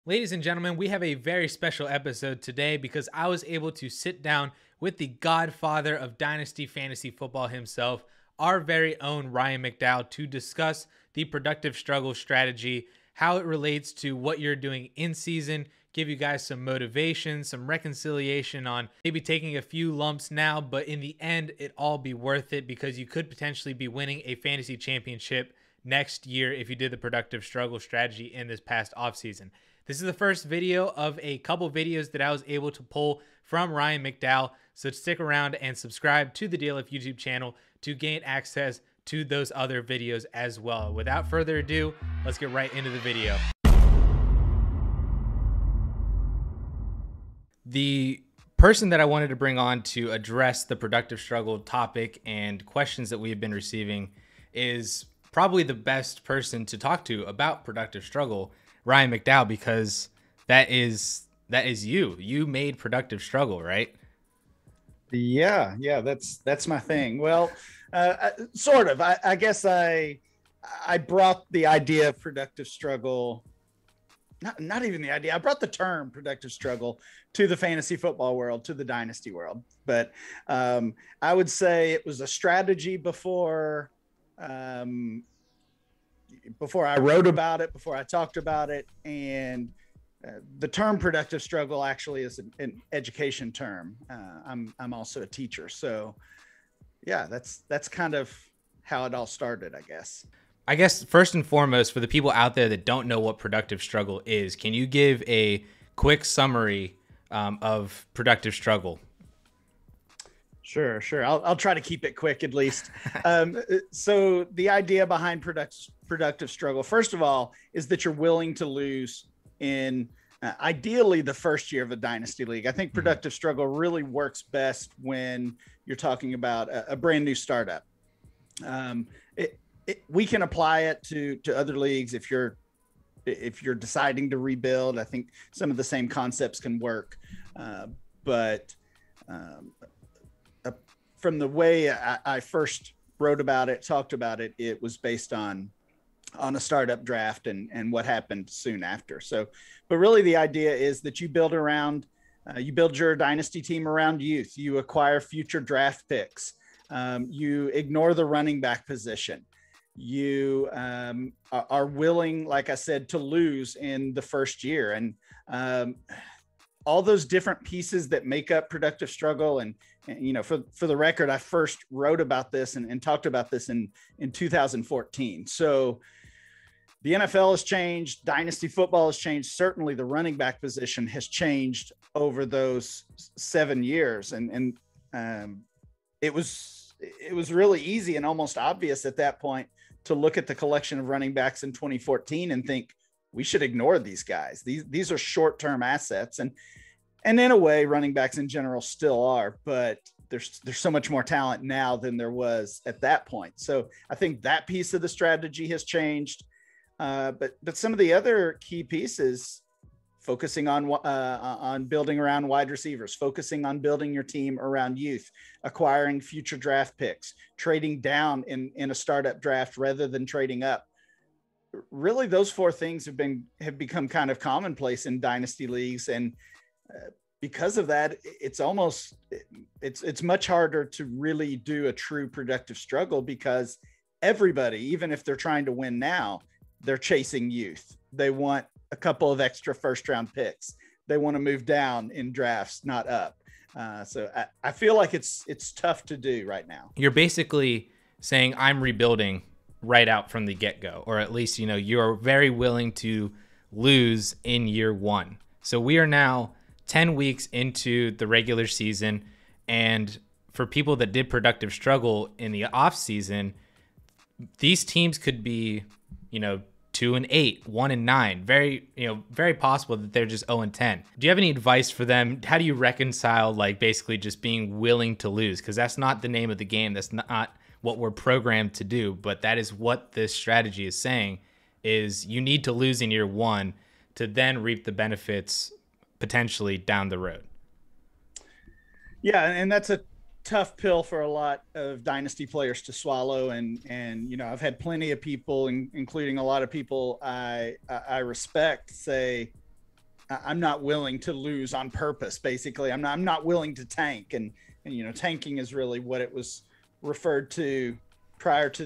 Ladies and gentlemen, we have a very special episode today because I was able to sit down with the godfather of Dynasty Fantasy Football himself, our very own Ryan McDowell, to discuss the productive struggle strategy, how it relates to what you're doing in season, give you guys some motivation, some reconciliation on maybe taking a few lumps now, but in the end, it all be worth it because you could potentially be winning a fantasy championship next year if you did the productive struggle strategy in this past offseason. This is the first video of a couple videos that I was able to pull from Ryan McDowell, so stick around and subscribe to the DLF YouTube channel to gain access to those other videos as well. Without further ado, let's get right into the video. The person that I wanted to bring on to address the productive struggle topic and questions that we have been receiving is probably the best person to talk to about productive struggle, Ryan McDowell, because that is you. You made productive struggle, right? Yeah, that's my thing. Well, sort of. I guess I brought the idea of productive struggle, not even the idea. I brought the term productive struggle to the fantasy football world, to the dynasty world. But I would say it was a strategy before I wrote about it, before I talked about it, and the term productive struggle actually is an education term. I'm also a teacher, so yeah, that's kind of how it all started, I guess. I guess first and foremost, for the people out there that don't know what productive struggle is, can you give a quick summary of productive struggle? Sure. I'll try to keep it quick, at least. So the idea behind productive struggle, first of all, is that you're willing to lose in ideally the first year of a dynasty league. I think productive struggle really works best when you're talking about a brand new startup. We can apply it to other leagues if you're deciding to rebuild. I think some of the same concepts can work, but from the way I first wrote about it, talked about it, it was based on a startup draft and what happened soon after. So, but really the idea is that you build your dynasty team around youth. You acquire future draft picks. You ignore the running back position. You are willing, like I said, to lose in the first year. And all those different pieces that make up productive struggle. And you know, for the record, I first wrote about this and talked about this in 2014. So the NFL has changed, dynasty football has changed. Certainly the running back position has changed over those 7 years. And it was really easy and almost obvious at that point to look at the collection of running backs in 2014 and think we should ignore these guys. These are short-term assets. And in a way, running backs in general still are, but there's so much more talent now than there was at that point. So I think that piece of the strategy has changed. But some of the other key pieces, focusing on building around wide receivers, focusing on building your team around youth, acquiring future draft picks, trading down in a startup draft rather than trading up. Really, those four things have become kind of commonplace in dynasty leagues, and because of that, it's much harder to really do a true productive struggle because everybody, even if they're trying to win now, they're chasing youth. They want a couple of extra first-round picks. They want to move down in drafts, not up. So I feel like it's tough to do right now. You're basically saying I'm rebuilding right out from the get-go, or at least, you're very willing to lose in year one. So we are now 10 weeks into the regular season, and for people that did productive struggle in the off season, these teams could be, 2-8, 1-9, very possible that they're just 0-10. Do you have any advice for them? How do you reconcile basically just being willing to lose? Because that's not the name of the game. That's not what we're programmed to do, but that is what this strategy is saying, is you need to lose in year one to then reap the benefits potentially down the road. Yeah, and that's a tough pill for a lot of dynasty players to swallow. And I've had plenty of people, including a lot of people I respect, say, I'm not willing to lose on purpose. Basically, I'm not willing to tank, and tanking is really what it was referred to prior to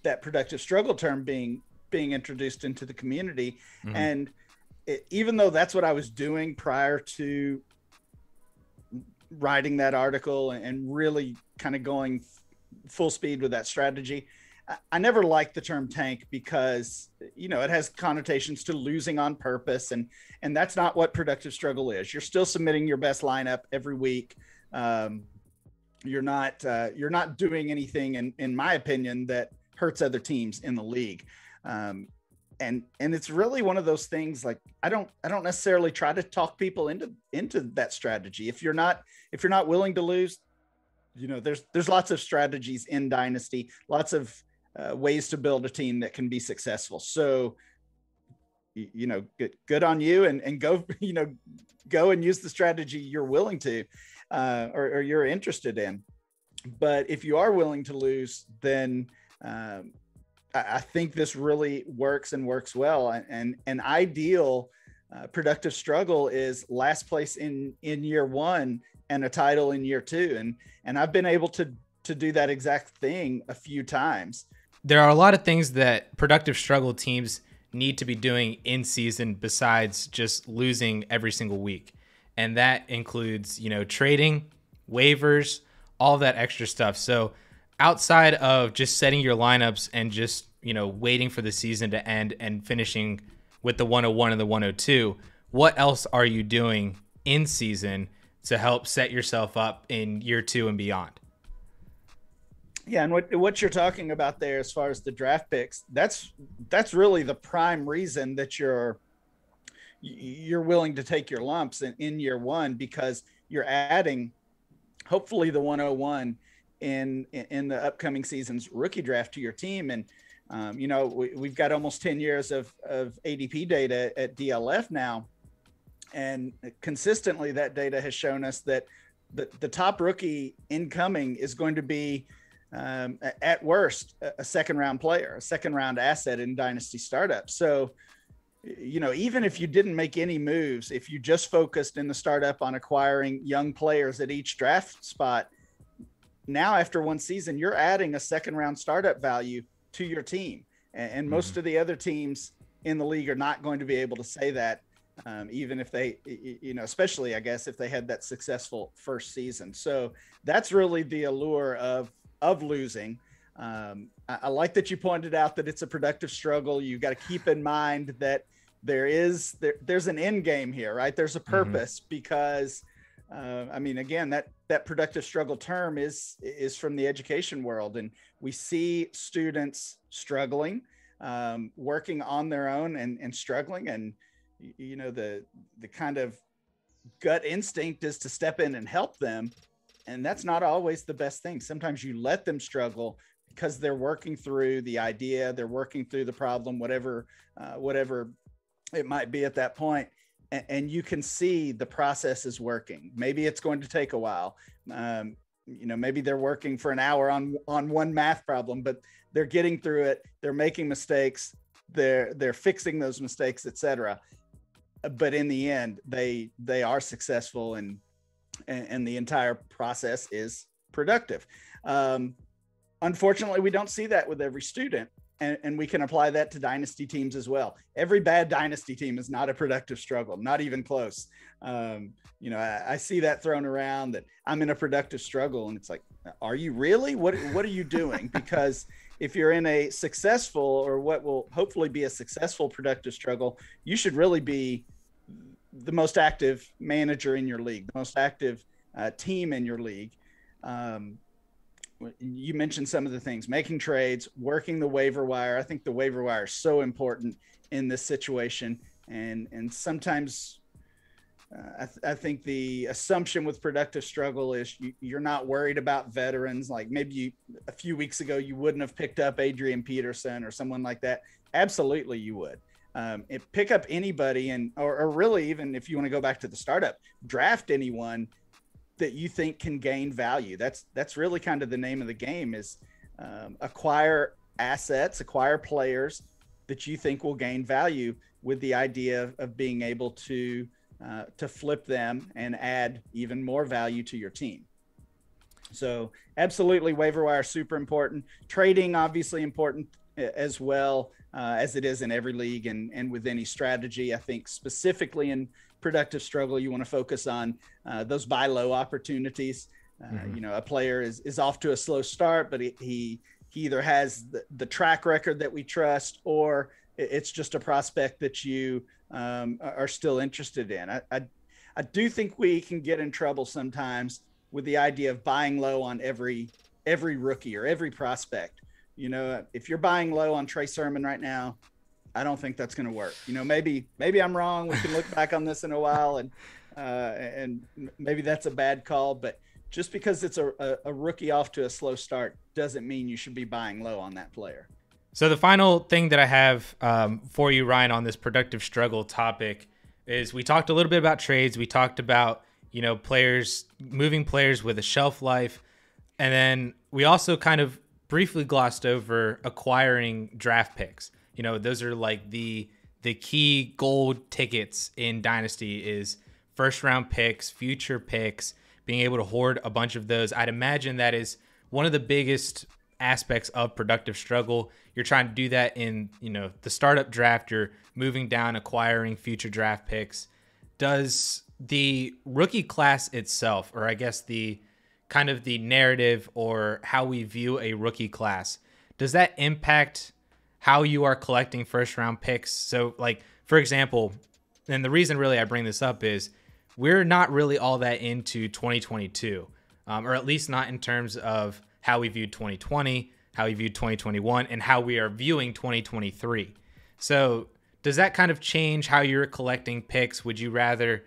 that productive struggle term being introduced into the community. Mm-hmm. And even though that's what I was doing prior to writing that article and really kind of going full speed with that strategy, I never liked the term tank because, it has connotations to losing on purpose. And that's not what productive struggle is. You're still submitting your best lineup every week. You're not doing anything, in my opinion, that hurts other teams in the league. And it's really one of those things, like, I don't necessarily try to talk people into that strategy. If you're not willing to lose, there's lots of strategies in Dynasty, lots of ways to build a team that can be successful. So, good on you, and go, go and use the strategy you're willing to, or you're interested in. But if you are willing to lose, then I think this really works and works well. And an ideal productive struggle is last place in year one and a title in year two. And I've been able to do that exact thing a few times. There are a lot of things that productive struggle teams need to be doing in season besides just losing every single week. And that includes, trading, waivers, all that extra stuff. So outside of just setting your lineups and just, waiting for the season to end and finishing with the 101 and the 102, what else are you doing in season to help set yourself up in year two and beyond? Yeah, and what you're talking about there, as far as the draft picks, that's really the prime reason that you're willing to take your lumps in year one, because you're adding, hopefully, the 101 in the upcoming season's rookie draft to your team. And we've got almost 10 years of ADP data at DLF now, and consistently that data has shown us that the top rookie incoming is going to be, at worst, a second round player, a second round asset in Dynasty startup. So, even if you didn't make any moves, if you just focused in the startup on acquiring young players at each draft spot, now after one season, you're adding a second round startup value to your team. And most of the other teams in the league are not going to be able to say that, even if they, especially, I guess, if they had that successful first season. So that's really the allure of losing. I like that you pointed out that it's a productive struggle. You got to keep in mind that there's an end game here, right? There's a purpose, because again, that productive struggle term is from the education world, and we see students struggling, working on their own and struggling. And, the kind of gut instinct is to step in and help them. And that's not always the best thing. Sometimes you let them struggle because they're working through the idea, they're working through the problem, whatever it might be at that point. And you can see the process is working. Maybe it's going to take a while. Maybe they're working for an hour on one math problem, but they're getting through it. They're making mistakes. They're fixing those mistakes, etc. But in the end, they are successful, and the entire process is productive. Unfortunately, we don't see that with every student. And we can apply that to Dynasty teams as well. Every bad Dynasty team is not a productive struggle, not even close. I see that thrown around, that I'm in a productive struggle. And it's like, are you really? What are you doing? Because if you're in a successful, or what will hopefully be a successful productive struggle, you should really be the most active manager in your league, the most active team in your league. You mentioned some of the things: making trades, working the waiver wire. I think the waiver wire is so important in this situation. And sometimes I think the assumption with productive struggle is you're not worried about veterans. Like maybe a few weeks ago, you wouldn't have picked up Adrian Peterson or someone like that. Absolutely, you would. Pick up anybody, or really, even if you want to go back to the startup, draft anyone that you think can gain value. That's really kind of the name of the game, is acquire assets, acquire players that you think will gain value, with the idea of being able to to flip them and add even more value to your team. So absolutely, waiver wire super important. Trading obviously important as well, as it is in every league and with any strategy. I think specifically in productive struggle, you want to focus on those buy low opportunities. You know, a player is off to a slow start, but he either has the track record that we trust, or it's just a prospect that you are still interested in. I do think we can get in trouble sometimes with the idea of buying low on every rookie or every prospect. You know, if you're buying low on Trey Sermon right now, I don't think that's going to work. You know, maybe I'm wrong. We can look back on this in a while, and maybe that's a bad call. But just because it's a rookie off to a slow start doesn't mean you should be buying low on that player. So the final thing that I have for you, Ryan, on this productive struggle topic is we talked a little bit about trades. We talked about, you know, moving players with a shelf life. And then we also kind of briefly glossed over acquiring draft picks. You know, those are like the key gold tickets in Dynasty is first round picks, future picks, being able to hoard a bunch of those. I'd imagine that is one of the biggest aspects of productive struggle. You're trying to do that in, you know, the startup draft. You're moving down, acquiring future draft picks. Does the rookie class itself, or I guess the kind of the narrative or how we view a rookie class, does that impact how you are collecting first round picks? So like, for example, and the reason really I bring this up is we're not really all that into 2022, or at least not in terms of how we viewed 2020, how we viewed 2021, and how we are viewing 2023. So does that kind of change how you're collecting picks? Would you rather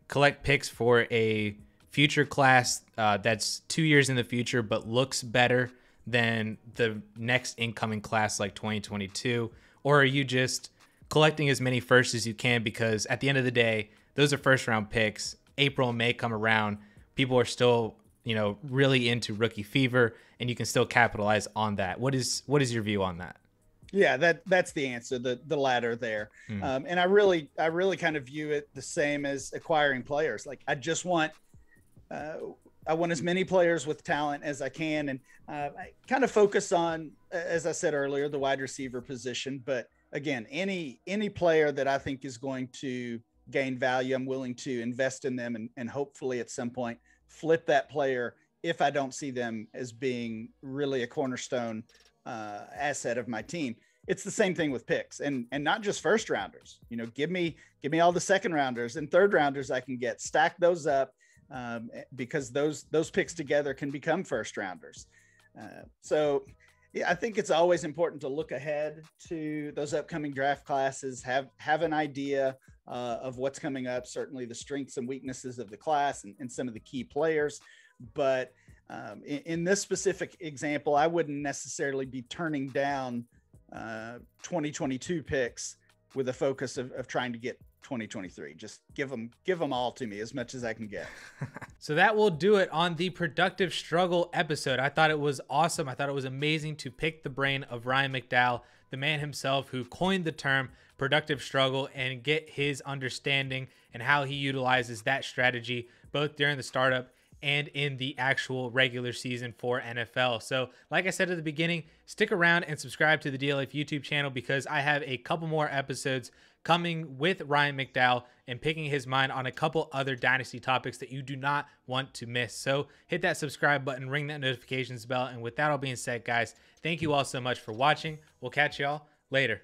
collect picks for a future class that's 2 years in the future but looks better than the next incoming class like 2022? Or are you just collecting as many firsts as you can because at the end of the day, those are first round picks. April and May come around, people are still, you know, really into rookie fever, and you can still capitalize on that. What is your view on that? Yeah, that's the answer, the latter there. And I really kind of view it the same as acquiring players. Like I just want I want as many players with talent as I can, and I kind of focus on, as I said earlier, the wide receiver position. But again, any player that I think is going to gain value, I'm willing to invest in them and hopefully at some point flip that player if I don't see them as being really a cornerstone asset of my team. It's the same thing with picks, and not just first rounders. You know, give me all the second rounders and third rounders I can get, stack those up, because those picks together can become first rounders. So yeah, I think it's always important to look ahead to those upcoming draft classes, have an idea of what's coming up, certainly the strengths and weaknesses of the class and some of the key players. But in this specific example, I wouldn't necessarily be turning down 2022 picks with a focus of trying to get 2023. Just give them all to me, as much as I can get. So that will do it on the productive struggle episode. I thought it was awesome. I thought it was amazing to pick the brain of Ryan McDowell, the man himself who coined the term productive struggle, and get his understanding and how he utilizes that strategy both during the startup and in the actual regular season for NFL. So like I said at the beginning, stick around and subscribe to the DLF YouTube channel because I have a couple more episodes coming with Ryan McDowell and picking his mind on a couple other Dynasty topics that you do not want to miss. So hit that subscribe button, ring that notifications bell. And with that all being said, guys, thank you all so much for watching. We'll catch y'all later.